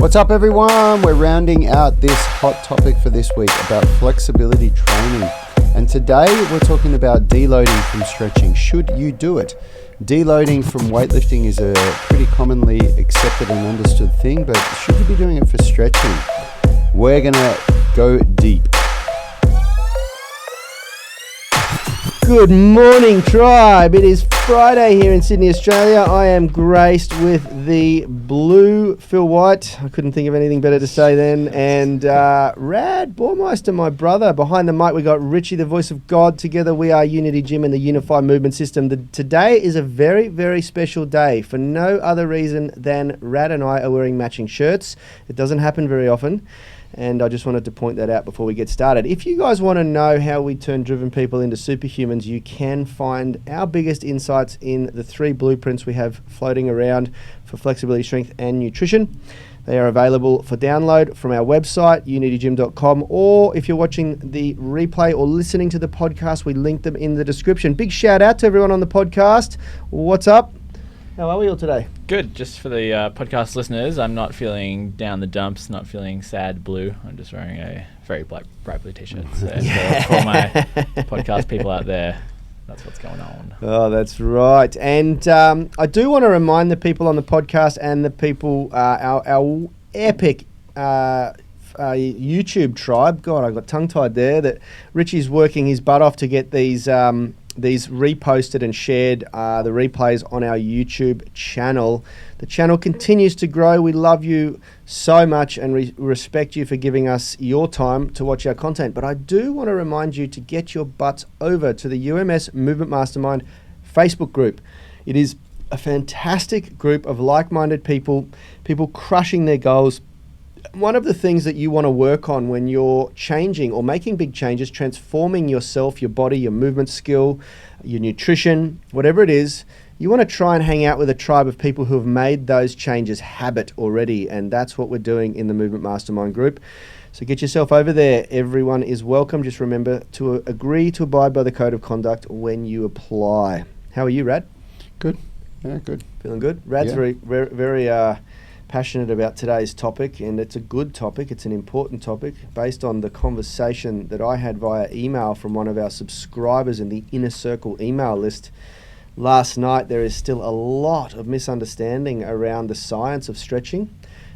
What's up, everyone? We're rounding out this hot topic for this week about flexibility training. And today we're talking about deloading from stretching. Should you do it? Deloading from weightlifting is a pretty commonly accepted and understood thing, but should you be doing it for stretching? We're going to go deep. Good morning, tribe. It is Friday here in Sydney, Australia. I am graced with the blue Phil White. I couldn't think of anything better to say then. And Rad Bormeister, my brother. Behind the mic, we got Richie, the voice of God. Together, we are Unity Gym and the Unified Movement System. Today is a very, very special day for no other reason than Rad and I are wearing matching shirts. It doesn't happen very often. And I just wanted to point that out before we get started. If you guys want to know how we turn driven people into superhumans, you can find our biggest insights in the 3 blueprints we have floating around for flexibility, strength, and nutrition. They are available for download from our website, unitygym.com, or if you're watching the replay or listening to the podcast, we link them in the description. Big shout out to everyone on the podcast. What's up? How are we all today? Good. Just for the podcast listeners, I'm not feeling down the dumps, not feeling sad blue. I'm just wearing a very bright blue t-shirt. So for my podcast people out there, that's what's going on. Oh, that's right. And I do want to remind the people on the podcast and the people, our epic YouTube tribe. God, I got tongue-tied there. That Richie's working his butt off to get these reposted and shared, the replays on our YouTube channel. The channel continues to grow. We love you so much and respect you for giving us your time to watch our content. But I do want to remind you to get your butts over to the UMS Movement Mastermind Facebook group. It is a fantastic group of like-minded people crushing their goals. One of the things that you want to work on when you're changing or making big changes, transforming yourself, your body, your movement skill, your nutrition, whatever it is, you want to try and hang out with a tribe of people who have made those changes habit already. And that's what we're doing in the Movement Mastermind group. So get yourself over there. Everyone is welcome. Just remember to agree to abide by the code of conduct when you apply. How are you, Rad? Good. Yeah, good. Feeling good? Rad's Yeah. very passionate about today's topic, and it's a good topic. It's an important topic based on the conversation that I had via email from one of our subscribers in the Inner Circle email list last night. There is still a lot of misunderstanding around the science of stretching,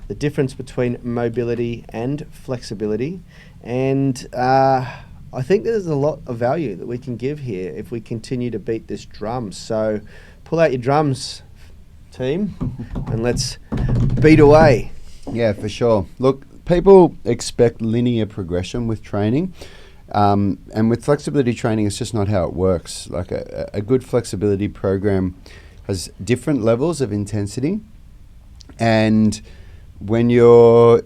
the difference between mobility and flexibility, and I think there's a lot of value that we can give here if we continue to beat this drum. So pull out your drums, team, and let's beat away. Yeah, for sure. Look, people expect linear progression with training. And with flexibility training, it's just not how it works. Like a good flexibility program has different levels of intensity. And when you're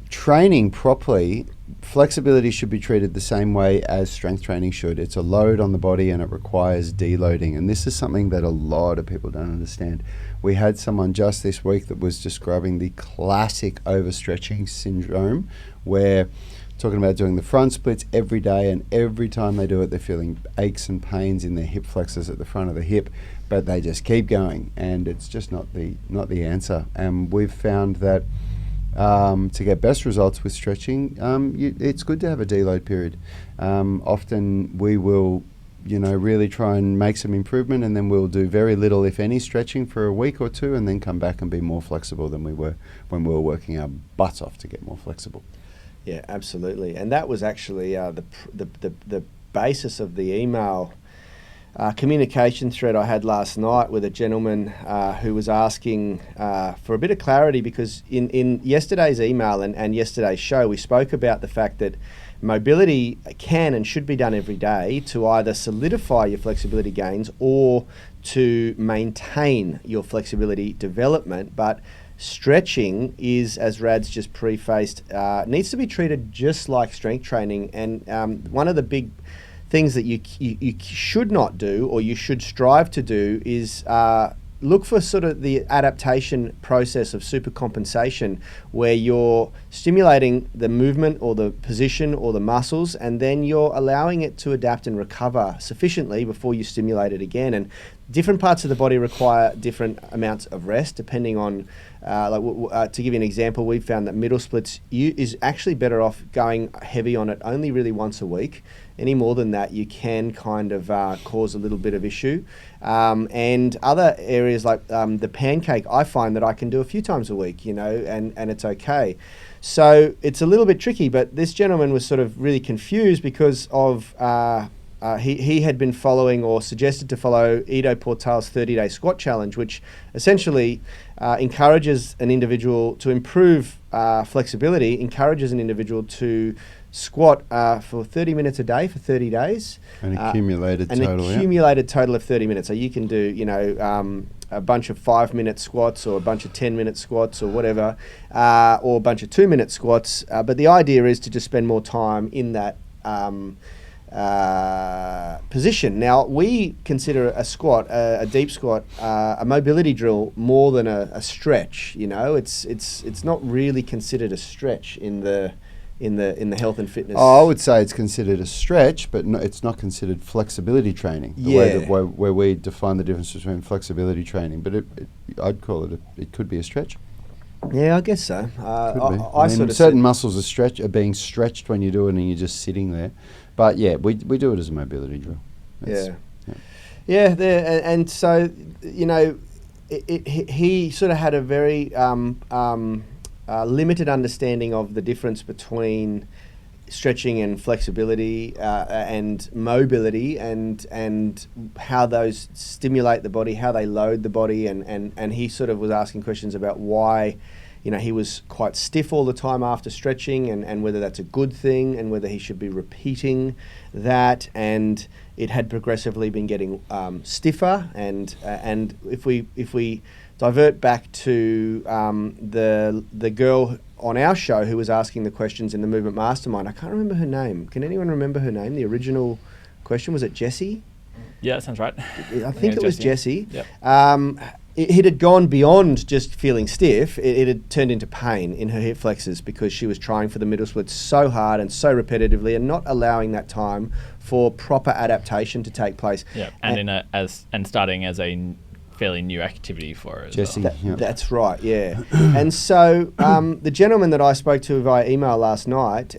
training properly, flexibility should be treated the same way as strength training should. It's a load on the body and it requires deloading. And this is something that a lot of people don't understand. We had someone just this week that was describing the classic overstretching syndrome, where talking about doing the front splits every day, and every time they do it, they're feeling aches and pains in their hip flexors at the front of the hip, but they just keep going, and it's just not the answer. And we've found that to get best results with stretching, it's good to have a deload period. Often we will really try and make some improvement, and then we'll do very little, if any, stretching for a week or two, and then come back and be more flexible than we were when we were working our butts off to get more flexible. Yeah, absolutely. And that was actually the basis of the email communication thread I had last night with a gentleman who was asking for a bit of clarity, because in yesterday's email and yesterday's show, we spoke about the fact that mobility can and should be done every day to either solidify your flexibility gains or to maintain your flexibility development. But stretching is, as Rad's just prefaced, needs to be treated just like strength training. And one of the big things that you should not do, or you should strive to do, is look for sort of the adaptation process of supercompensation, where you're stimulating the movement or the position or the muscles, and then you're allowing it to adapt and recover sufficiently before you stimulate it again. And different parts of the body require different amounts of rest depending on, to give you an example, we've found that middle splits is actually better off going heavy on it only really once a week. Any more than that, you can kind of cause a little bit of issue. And other areas like the pancake, I find that I can do a few times a week, and it's okay. So it's a little bit tricky, but this gentleman was sort of really confused because of he had been following or suggested to follow Ido Portal's 30-day squat challenge, which essentially encourages an individual to improve flexibility, encourages an individual to squat for 30 minutes a day for 30 days. An accumulated total of 30 minutes. So you can do, a bunch of 5-minute squats or a bunch of 10-minute squats or whatever, or a bunch of 2-minute squats. But the idea is to just spend more time in that position. Now, we consider a squat, a deep squat, a mobility drill more than a stretch. It's not really considered a stretch in the health and fitness. I would say it's considered a stretch, but it's not considered flexibility training. The way that where we define the difference between flexibility training, but I'd call it it could be a stretch. Yeah, I guess so. I sort of certain muscles are being stretched when you do it, and you're just sitting there. But yeah, we do it as a mobility drill. And so he sort of had a very limited understanding of the difference between stretching and flexibility and mobility and how those stimulate the body, how they load the body, and he sort of was asking questions about why he was quite stiff all the time after stretching and whether that's a good thing and whether he should be repeating that, and it had progressively been getting stiffer, and if we divert back to the girl on our show who was asking the questions in the Movement Mastermind. I can't remember her name. Can anyone remember her name? The original question, was it Jessie? Yeah, that sounds right. I think it was Jessie. Yep. It had gone beyond just feeling stiff. It had turned into pain in her hip flexors because she was trying for the middle splits so hard and so repetitively and not allowing that time for proper adaptation to take place. Yeah, and starting as a fairly new activity for her as Jessie. well. That's right, yeah. And so the gentleman that I spoke to via email last night,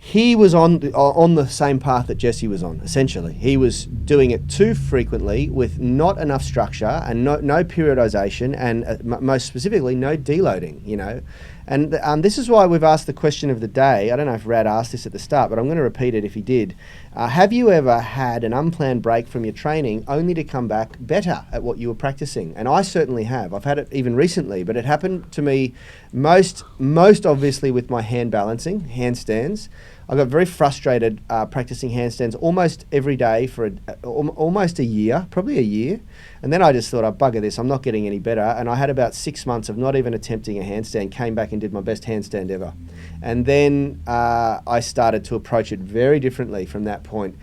he was on the same path that Jessie was on, essentially. He was doing it too frequently with not enough structure and no periodization and most specifically no deloading, And this is why we've asked the question of the day. I don't know if Rad asked this at the start, but I'm going to repeat it if he did. Have you ever had an unplanned break from your training only to come back better at what you were practicing? And I certainly have. I've had it even recently, but it happened to me most obviously with my hand balancing, handstands. I got very frustrated practicing handstands almost every day for almost a year, probably a year. And then I just thought, bugger this, I'm not getting any better. And I had about 6 months of not even attempting a handstand, came back and did my best handstand ever. And then I started to approach it very differently from that point.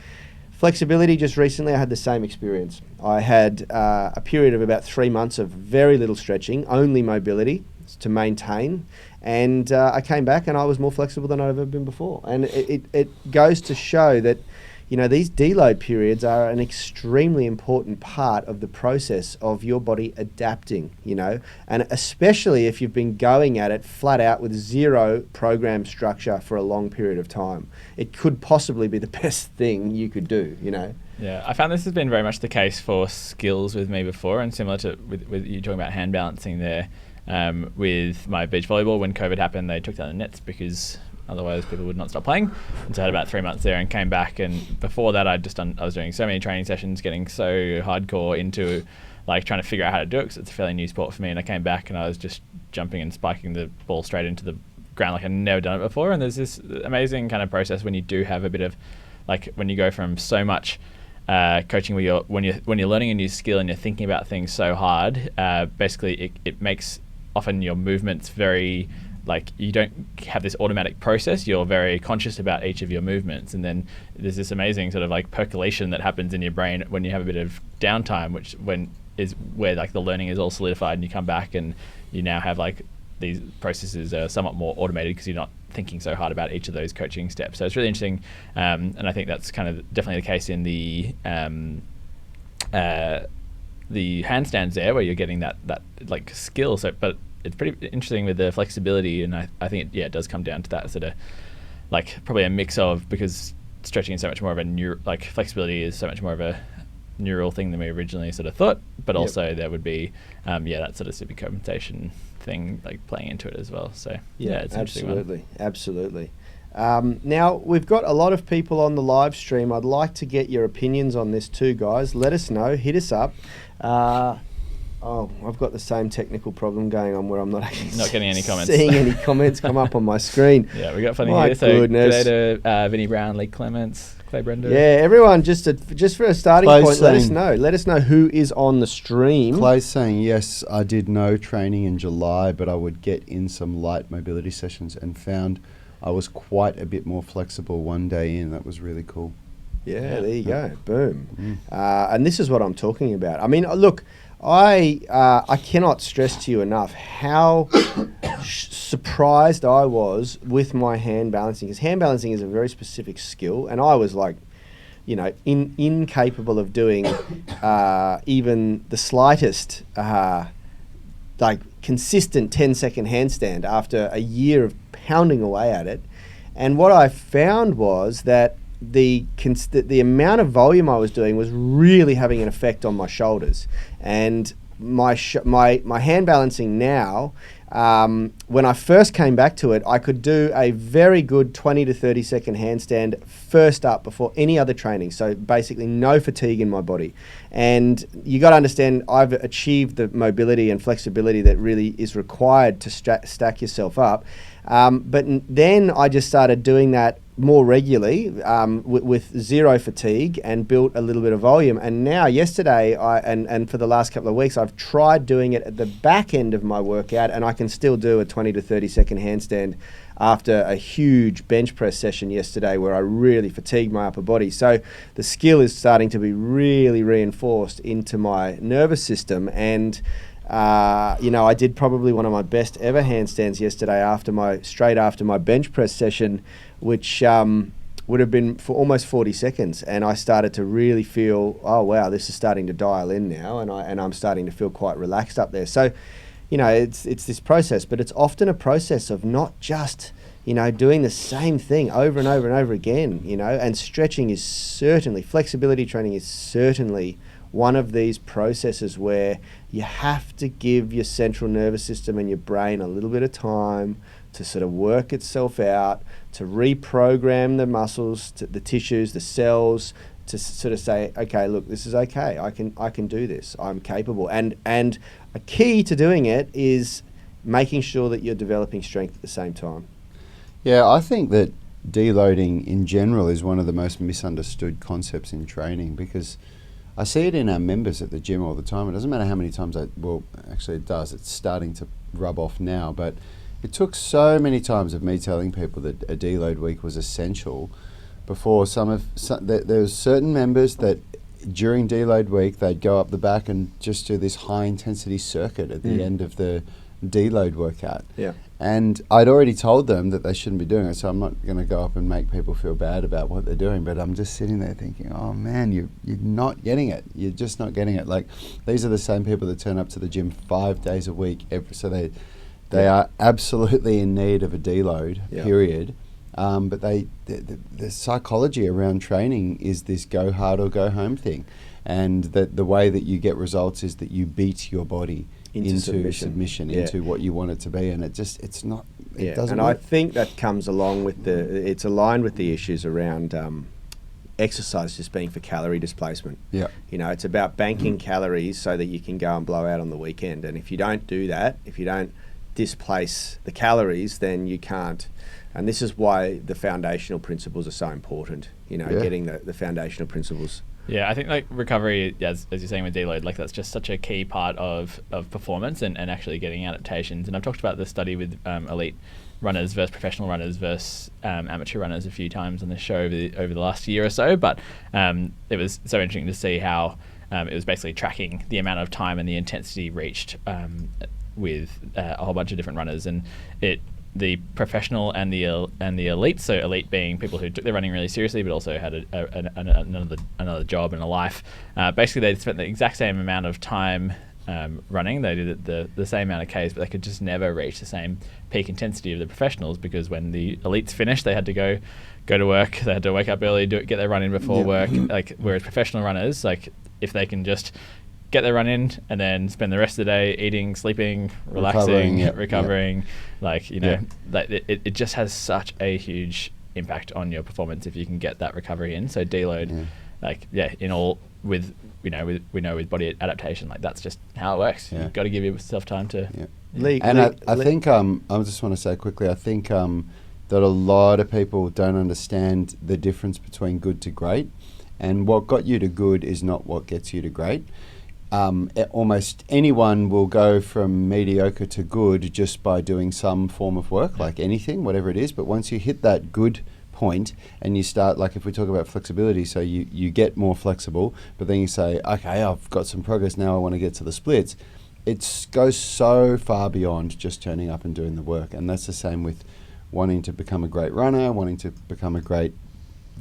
Flexibility, just recently I had the same experience. I had a period of about 3 months of very little stretching, only mobility to maintain. And I came back and I was more flexible than I've ever been before. And it goes to show that, these deload periods are an extremely important part of the process of your body adapting, and especially if you've been going at it flat out with zero program structure for a long period of time. It could possibly be the best thing you could do, Yeah, I found this has been very much the case for skills with me before, and similar to with you talking about hand balancing there. With my beach volleyball, when COVID happened, they took down the nets because otherwise people would not stop playing. And so I had about 3 months there and came back. And before that, I was doing so many training sessions, getting so hardcore into trying to figure out how to do it because it's a fairly new sport for me. And I came back and I was just jumping and spiking the ball straight into the ground like I'd never done it before. And there's this amazing kind of process when you do have a bit of when you go from so much coaching where when you're learning a new skill and you're thinking about things so hard, basically it makes often your movements very you don't have this automatic process. You're very conscious about each of your movements, and then there's this amazing sort of percolation that happens in your brain when you have a bit of downtime, which is where the learning is all solidified, and you come back and you now have these processes are somewhat more automated because you're not thinking so hard about each of those coaching steps. So it's really interesting, and I think that's kind of definitely the case in the the handstands there where you're getting that like skill. So, but it's pretty interesting with the flexibility, and I think it does come down to that sort of like probably a mix of, because stretching is so much more of a flexibility is so much more of a neural thing than we originally sort of thought, but also there would be that sort of supercompensation thing like playing into it as well. So it's an interesting one. Absolutely. Now, we've got a lot of people on the live stream. I'd like to get your opinions on this too, guys. Let us know. Hit us up. I've got the same technical problem going on where I'm not actually getting any comments. Seeing any comments come up on my screen. Yeah, we got funny My here. So goodness. g'day to Vinnie Brown, Lee Clements, Clay Brender. Yeah, everyone, just for a starting Clay's point, let us saying- know. Let us know who is on the stream. Clay's saying, yes, I did no training in July, but I would get in some light mobility sessions and found I was quite a bit more flexible one day in. That was really cool. Yeah, there you go. Boom. And this is what I'm talking about. I mean, look, I cannot stress to you enough how surprised I was with my hand balancing, because hand balancing is a very specific skill, and I was like, incapable of doing even the slightest like consistent 10-second handstand after a year of pounding away at it. And what I found was that the amount of volume I was doing was really having an effect on my shoulders. And my hand balancing now, when I first came back to it, I could do a very good 20 to 30 second handstand first up before any other training. So basically no fatigue in my body. And you got to understand, I've achieved the mobility and flexibility that really is required to stack yourself up. But then I just started doing that more regularly with zero fatigue and built a little bit of volume. And now yesterday and for the last couple of weeks, I've tried doing it at the back end of my workout, and I can still do a 20 to 30 second handstand after a huge bench press session yesterday where I really fatigued my upper body. So the skill is starting to be really reinforced into my nervous system. And I did probably one of my best ever handstands yesterday straight after my bench press session, which would have been for almost 40 seconds. And I started to really feel, oh wow, this is starting to dial in now, and I'm starting to feel quite relaxed up there. So, it's this process, but it's often a process of not just doing the same thing over and over and over again. And stretching is certainly, flexibility training is certainly one of these processes where you have to give your central nervous system and your brain a little bit of time to sort of work itself out, to reprogram the muscles, the tissues, the cells, to sort of say, okay, look, this is okay. I can do this. I'm capable. And a key to doing it is making sure that you're developing strength at the same time. Yeah, I think that deloading in general is one of the most misunderstood concepts in training, because I see it in our members at the gym all the time. It doesn't matter how many times actually it does. It's starting to rub off now, but it took so many times of me telling people that a deload week was essential before there was certain members that during deload week, they'd go up the back and just do this high intensity circuit at the end of the deload workout. Yeah. And I'd already told them that they shouldn't be doing it, so I'm not going to go up and make people feel bad about what they're doing, but I'm just sitting there thinking, oh man, you're not getting it. You're just not getting it. Like, these are the same people that turn up to the gym 5 days a week, so they are absolutely in need of a deload, period. But the psychology around training is this go hard or go home thing. And that the way that you get results is that you beat your body into submission into what you want it to be, and it doesn't and work. I think that comes along with it's aligned with the issues around exercise just being for calorie displacement. Yeah. It's about banking calories so that you can go and blow out on the weekend, and if you don't do that, if you don't displace the calories, then you can't. And this is why the foundational principles are so important, getting the foundational principles. Yeah, I think like recovery, as you're saying with deload, like that's just such a key part of performance and actually getting adaptations. And I've talked about this study with elite runners versus professional runners versus amateur runners a few times on the show over the last year or so. But it was so interesting to see how it was basically tracking the amount of time and the intensity reached with a whole bunch of different runners. And it the professional and the elite. So elite being people who took their running really seriously, but also had another job and a life. Basically, they spent the exact same amount of time running. They did the same amount of Ks, but they could just never reach the same peak intensity of the professionals, because when the elites finished, they had to go to work. They had to wake up early, get their run in before work. Like, whereas professional runners, like, if they can just get their run in and then spend the rest of the day eating, sleeping, relaxing, recovering, like, you know, like it just has such a huge impact on your performance if you can get that recovery in. So deload, in all with body adaptation, like, that's just how it works. You've got to give yourself time to. I think I just want to say quickly, I think that a lot of people don't understand the difference between good to great, and what got you to good is not what gets you to great. Almost anyone will go from mediocre to good just by doing some form of work, like anything, whatever it is. But once you hit that good point and you start, like if we talk about flexibility, so you get more flexible, but then you say, okay, I've got some progress now, I want to get to the splits. It goes so far beyond just turning up and doing the work. And that's the same with wanting to become a great runner, wanting to become a great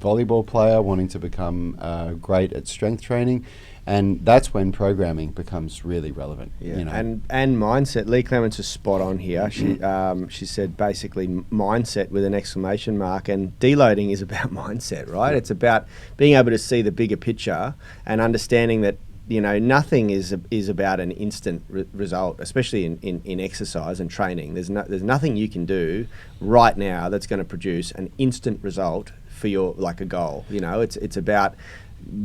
volleyball player, wanting to become great at strength training. And that's when programming becomes really relevant. Yeah. You know? And mindset. Lee Clements is spot on here. She said basically mindset with an exclamation mark, and deloading is about mindset, right? Yeah. It's about being able to see the bigger picture and understanding that, you know, nothing is about an instant result, especially in exercise and training. There's nothing you can do right now that's going to produce an instant result for your, like, a goal. You know, it's about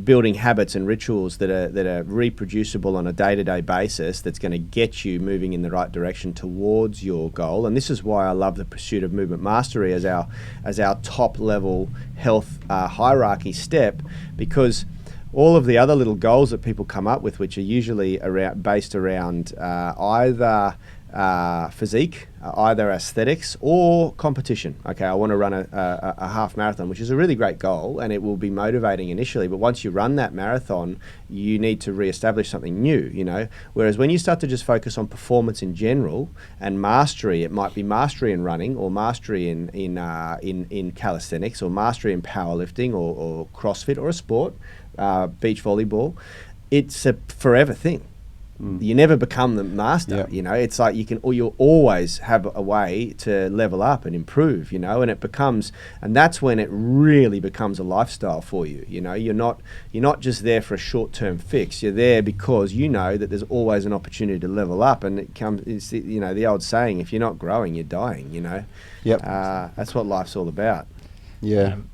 building habits and rituals that are reproducible on a day-to-day basis, that's going to get you moving in the right direction towards your goal. And this is why I love the pursuit of movement mastery as our top level health hierarchy step, because all of the other little goals that people come up with, which are usually based around either physique, either aesthetics or competition. Okay, I want to run a half marathon, which is a really great goal, and it will be motivating initially, but once you run that marathon, you need to re-establish something new, you know. Whereas when you start to just focus on performance in general and mastery, it might be mastery in running, or mastery in calisthenics, or mastery in powerlifting, or CrossFit, or a sport, beach volleyball. It's a forever thing. You never become the master, you know. It's like you'll always have a way to level up and improve, you know, and that's when it really becomes a lifestyle for you. You know, you're not just there for a short-term fix. You're there because you know that there's always an opportunity to level up, and it's the old saying, if you're not growing, you're dying, you know. That's what life's all about.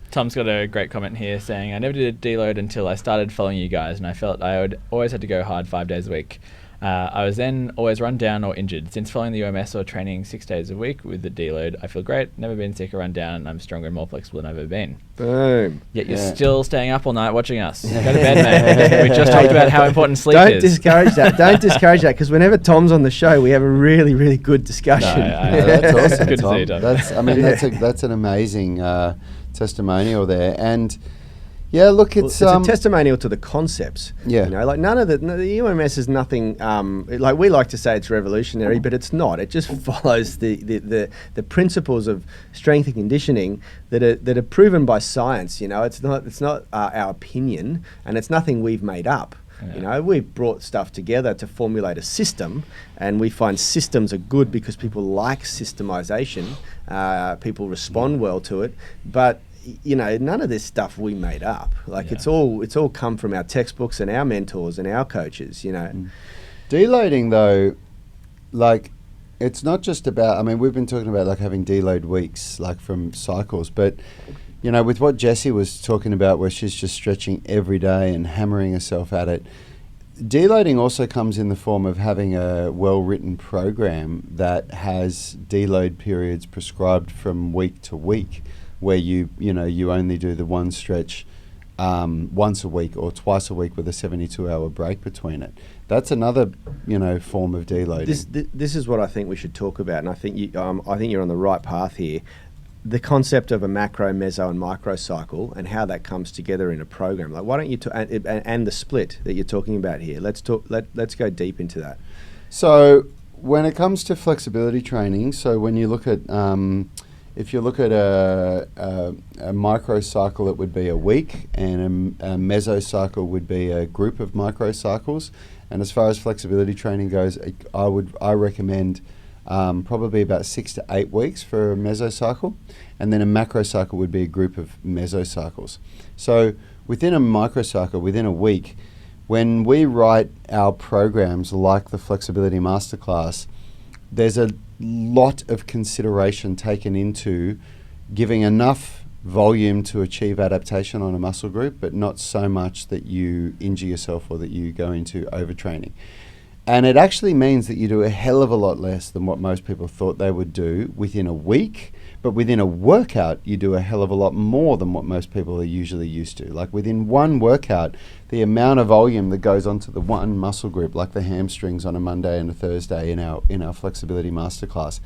Tom's got a great comment here saying, I never did a deload until I started following you guys, and I felt I always had to go hard 5 days a week. I was then always run down or injured. Since following the UMS or training 6 days a week with the deload, I feel great, never been sick or run down, and I'm stronger and more flexible than I've ever been. Boom. Yet you're still staying up all night watching us. Go to bed, mate. We just talked about how important sleep is. Don't discourage that, because whenever Tom's on the show, we have a really, really good discussion. That's awesome, good Tom. To see you, Tom. That's an amazing testimonial there. And look, it's a testimonial to the concepts. You know, like the UMS is nothing. Like we like to say, it's revolutionary, but it's not. It just follows the principles of strength and conditioning that are proven by science. You know, it's not our opinion, and it's nothing we've made up. You know, we've brought stuff together to formulate a system, and we find systems are good because people like systemization. People respond well to it, but you know, none of this stuff we made up. Like it's all come from our textbooks and our mentors and our coaches, you know. Deloading though, like, it's not just about, I mean, we've been talking about like having deload weeks, like from cycles, but you know, with what Jessie was talking about, where she's just stretching every day and hammering herself at it, deloading also comes in the form of having a well-written program that has deload periods prescribed from week to week, where you only do the one stretch once a week or twice a week with a 72-hour break between it. That's another, form of deloading. This is what I think we should talk about, and I think you're on the right path here. The concept of a macro, meso, and micro cycle, and how that comes together in a program. Like, why don't you and the split that you're talking about here? Let's go deep into that. So, when it comes to flexibility training, so when you look at, if you look at a microcycle, it would be a week, and a mesocycle would be a group of microcycles. And as far as flexibility training goes, I recommend probably about 6 to 8 weeks for a mesocycle, and then a macrocycle would be a group of mesocycles. So within a microcycle, within a week, when we write our programs like the Flexibility Masterclass, there's a lot of consideration taken into giving enough volume to achieve adaptation on a muscle group, but not so much that you injure yourself or that you go into overtraining. And it actually means that you do a hell of a lot less than what most people thought they would do within a week. But within a workout, you do a hell of a lot more than what most people are usually used to. Like within one workout, the amount of volume that goes onto the one muscle group, like the hamstrings on a Monday and a Thursday in our Flexibility Masterclass,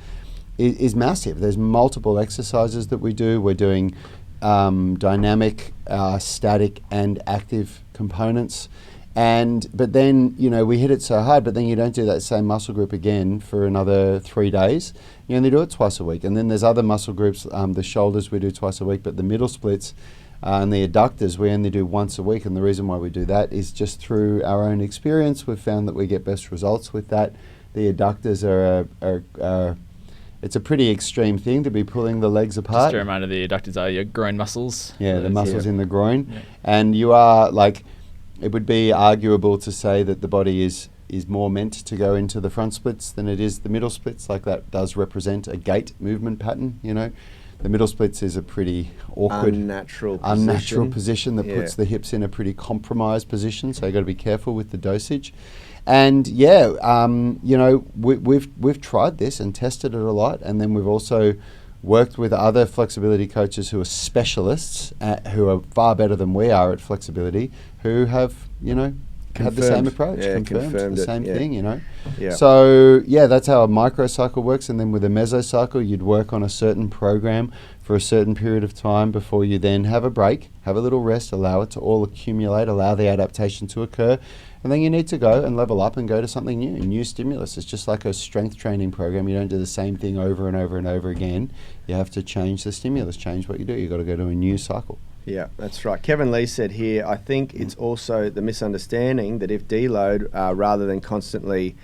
is massive. There's multiple exercises that we do. We're doing dynamic, static, and active components. But then, we hit it so hard, but then you don't do that same muscle group again for another 3 days. You only do it twice a week. And then there's other muscle groups, the shoulders we do twice a week, but the middle splits and the adductors we only do once a week. And the reason why we do that is just through our own experience. We've found that we get best results with that. The adductors are it's a pretty extreme thing to be pulling the legs apart. Just a reminder, the adductors are your groin muscles. Yeah, the muscles in the groin. Yeah. And you are it would be arguable to say that the body is more meant to go into the front splits than it is the middle splits. Like that does represent a gait movement pattern, The middle splits is a pretty awkward, unnatural position that puts the hips in a pretty compromised position. So you've got to be careful with the dosage. And we've tried this and tested it a lot, and then we've also worked with other flexibility coaches who are specialists, who are far better than we are at flexibility, who have, had the same approach, confirmed the same thing, Yeah. So, that's how a microcycle works. And then with a mesocycle, you'd work on a certain program for a certain period of time before you then have a break, have a little rest, allow it to all accumulate, allow the adaptation to occur. And then you need to go and level up and go to something new stimulus. It's just like a strength training program. You don't do the same thing over and over and over again. You have to change the stimulus, change what you do. You've got to go to a new cycle. Yeah, that's right. Kevin Lee said here, I think it's also the misunderstanding that if deload, rather than constantly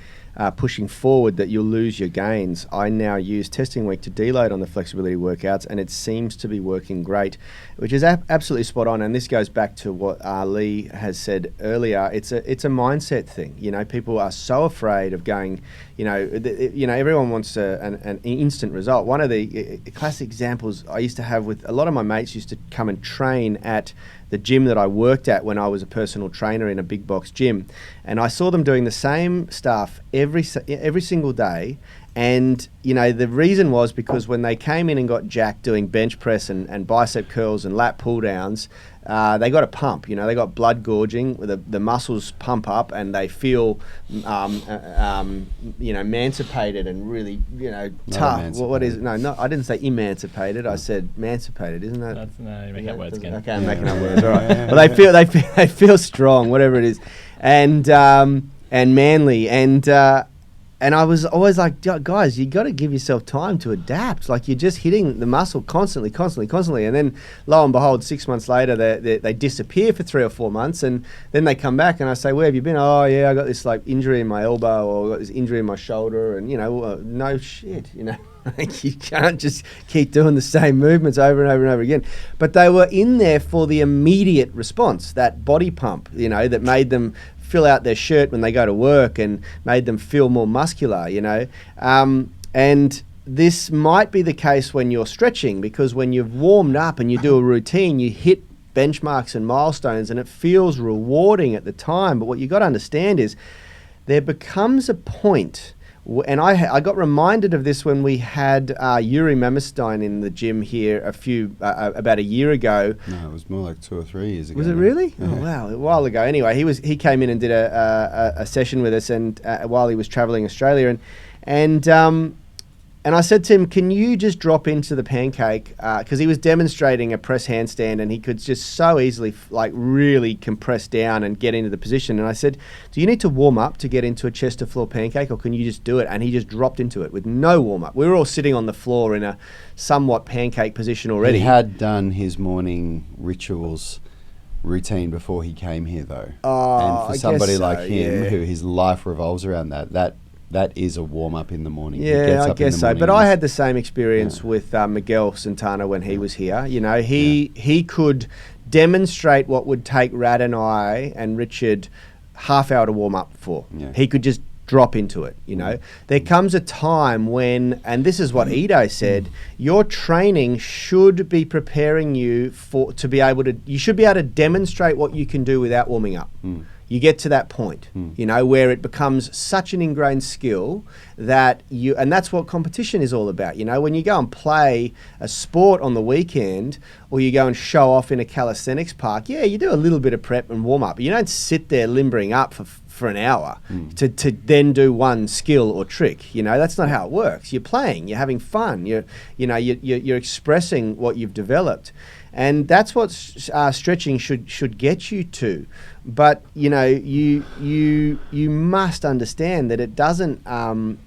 pushing forward, that you'll lose your gains. I now use testing week to deload on the flexibility workouts, and it seems to be working great, which is absolutely spot on. And this goes back to what Lee has said earlier. It's a mindset thing. People are so afraid of going. Everyone wants an instant result. One of the classic examples I used to have with a lot of my mates used to come and train at the gym that I worked at when I was a personal trainer in a big box gym, and I saw them doing the same stuff every single day. And the reason was because when they came in and got jacked doing bench press and bicep curls and lat pull downs, they got a pump. They got blood gorging. The muscles pump up and they feel, emancipated and really, tough. What is it? No, I didn't say emancipated. I said emancipated. Isn't that? No, you're making up words again. Okay, I'm making up words. All right. Well, they feel strong, whatever it is, and manly and I was always like, guys, you got to give yourself time to adapt. Like, you're just hitting the muscle constantly. And then, lo and behold, 6 months later, they disappear for 3 or 4 months. And then they come back and I say, where have you been? Oh, yeah, I got this injury in my elbow, or I got this injury in my shoulder. And, no shit, you can't just keep doing the same movements over and over and over again. But they were in there for the immediate response, that body pump, that made them fill out their shirt when they go to work and made them feel more muscular, and this might be the case when you're stretching, because when you've warmed up and you do a routine, you hit benchmarks and milestones and it feels rewarding at the time. But what you got to understand is there becomes a point, and I got reminded of this when we had Yuri Mamestein in the gym here about a year ago. No, it was more like 2 or 3 years ago. Was it really? Yeah. Oh wow, a while ago. Anyway, he came in and did a session with us, and while he was traveling Australia, and And I said to him, can you just drop into the pancake? Because he was demonstrating a press handstand and he could just so easily really compress down and get into the position. And I said, do you need to warm up to get into a chest to floor pancake, or can you just do it? And he just dropped into it with no warm up. We were all sitting on the floor in a somewhat pancake position already. He had done his morning rituals routine before he came here, though. And for somebody like him, who his life revolves around that is a warm-up in the morning. Yeah, I guess so. But I had the same experience with Miguel Santana when he was here. You know, he could demonstrate what would take Rad and I and Richard half hour to warm up for. Yeah. He could just drop into it, you know. There comes a time when, and this is what Ido said, your training should be preparing you to be able to, you should be able to demonstrate what you can do without warming up. You get to that point, you know, where it becomes such an ingrained skill that and that's what competition is all about. You know, when you go and play a sport on the weekend, or you go and show off in a calisthenics park, you do a little bit of prep and warm up. You don't sit there limbering up for an hour to then do one skill or trick. You know, that's not how it works. You're playing, you're having fun, you're expressing what you've developed. And that's what stretching should get you to. But you know, you must understand that it doesn't.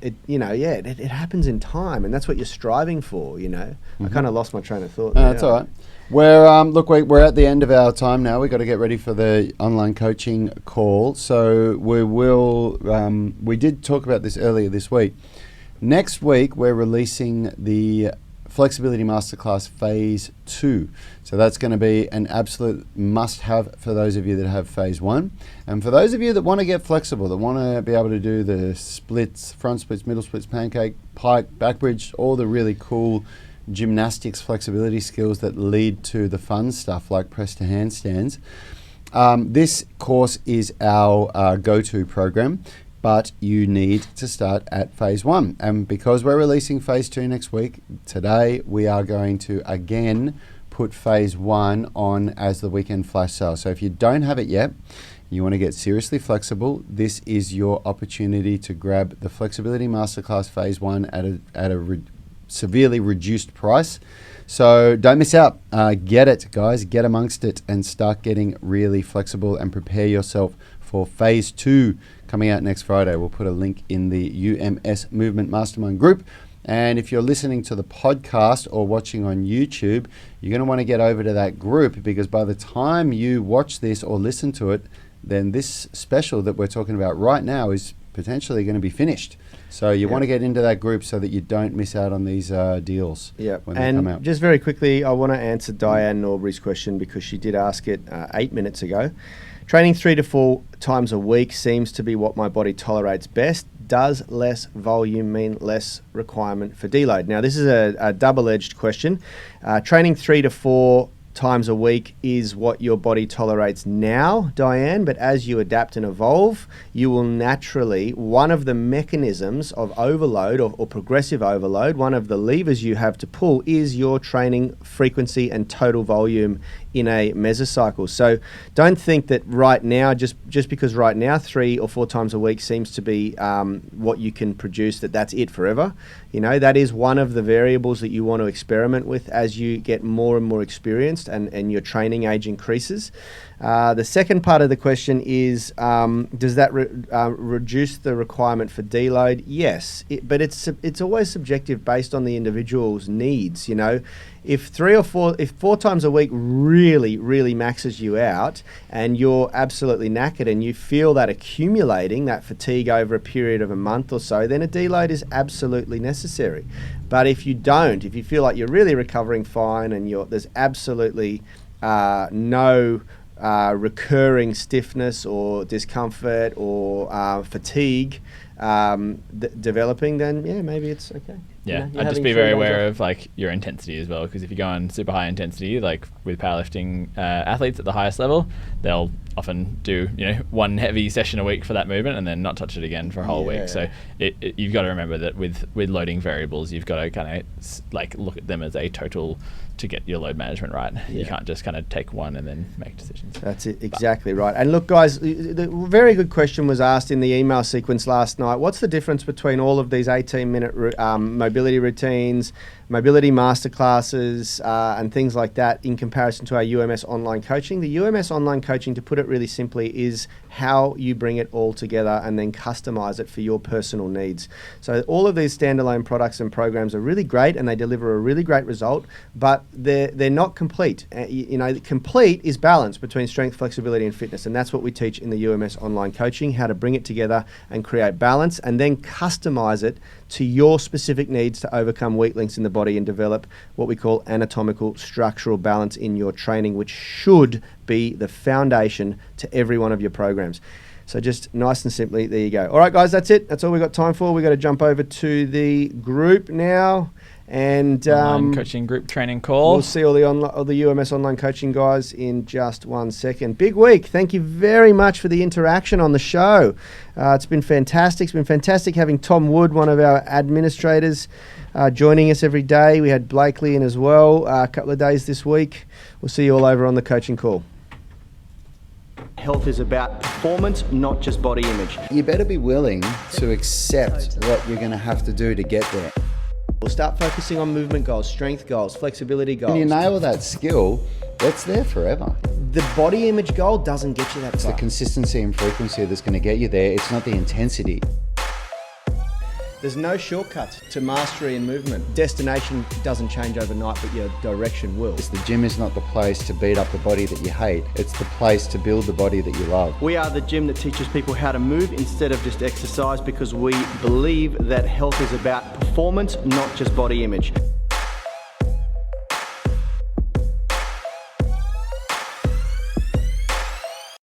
It happens in time, and that's what you're striving for. You know, I kind of lost my train of thought. That's all right. We're at the end of our time now. We've got to get ready for the online coaching call. So we will. We did talk about this earlier this week. Next week we're releasing the Flexibility Masterclass Phase 2. So that's going to be an absolute must-have for those of you that have Phase 1. And for those of you that want to get flexible, that want to be able to do the splits, front splits, middle splits, pancake, pike, back bridge, all the really cool gymnastics flexibility skills that lead to the fun stuff like press to handstands. This course is our go-to program. But you need to start at Phase 1. And because we're releasing Phase 2 next week, today we are going to again put Phase 1 on as the weekend flash sale. So if you don't have it yet, you want to get seriously flexible, this is your opportunity to grab the Flexibility Masterclass Phase 1 at a severely reduced price. So don't miss out. Get it, guys. Get amongst it and start getting really flexible and prepare yourself for Phase 2 coming out next Friday. We'll put a link in the UMS Movement Mastermind group. And if you're listening to the podcast or watching on YouTube, you're going to want to get over to that group, because by the time you watch this or listen to it, then this special that we're talking about right now is potentially going to be finished. So you want to get into that group so that you don't miss out on these deals when they come out. And just very quickly, I want to answer Diane Norbury's question, because she did ask it 8 minutes ago. Training 3 to 4 times a week seems to be what my body tolerates best. Does less volume mean less requirement for deload? Now, this is a double-edged question. Training 3 to 4 times a week is what your body tolerates now, Diane, but as you adapt and evolve, you will naturally, one of the mechanisms of overload or progressive overload, one of the levers you have to pull is your training frequency and total volume in a mesocycle. So don't think that right now, just because right now 3 or 4 times a week seems to be what you can produce, that's it forever. You know, that is one of the variables that you want to experiment with as you get more and more experienced and your training age increases. The second part of the question is, does that reduce the requirement for deload? Yes, but it's always subjective based on the individual's needs. You know, if 4 times a week really, really maxes you out and you're absolutely knackered and you feel that accumulating, that fatigue over a period of a month or so, then a deload is absolutely necessary. But if you don't, if you feel like you're really recovering fine and there's absolutely no recurring stiffness or discomfort or fatigue developing, then maybe it's okay. Yeah, I'd just be very aware of your intensity as well, because if you go on super high intensity, like with powerlifting athletes at the highest level, they'll often do one heavy session a week for that movement and then not touch it again for a whole week. So you've got to remember that with loading variables, you've got to kind of like look at them as a total to get your load management right. You can't just kind of take one and then make decisions. That's it, exactly right. And look, guys, the very good question was asked in the email sequence last night. What's the difference between all of these 18-minute mobility routines, mobility masterclasses, and things like that in comparison to our UMS online coaching? The UMS online coaching, to put it really simply, is how you bring it all together and then customize it for your personal needs. So all of these standalone products and programs are really great and they deliver a really great result, but they're not complete. Complete is balance between strength, flexibility, and fitness, and that's what we teach in the UMS online coaching, how to bring it together and create balance and then customize it to your specific needs to overcome weak links in the body and develop what we call anatomical structural balance in your training, which should be the foundation to every one of your programs. So just nice and simply, there you go. All right, guys, that's it. That's all we've got time for. We've got to jump over to the group now. And online coaching group training call. We'll see all the UMS online coaching guys in just 1 second. Big week. Thank you very much for the interaction on the show. It's been fantastic. It's been fantastic having Tom Wood, one of our administrators, joining us every day. We had Blakely in as well a couple of days this week. We'll see you all over on the coaching call. Health is about performance, not just body image. You better be willing to accept what you're going to have to do to get there. We'll start focusing on movement goals, strength goals, flexibility goals. When you nail that skill, it's there forever. The body image goal doesn't get you that It's far. the consistency and frequency that's going to get you there. It's not the intensity. There's no shortcuts to mastery and movement. Destination doesn't change overnight, but your direction will. The gym is not the place to beat up the body that you hate. It's the place to build the body that you love. We are the gym that teaches people how to move instead of just exercise, because we believe that health is about performance, not just body image.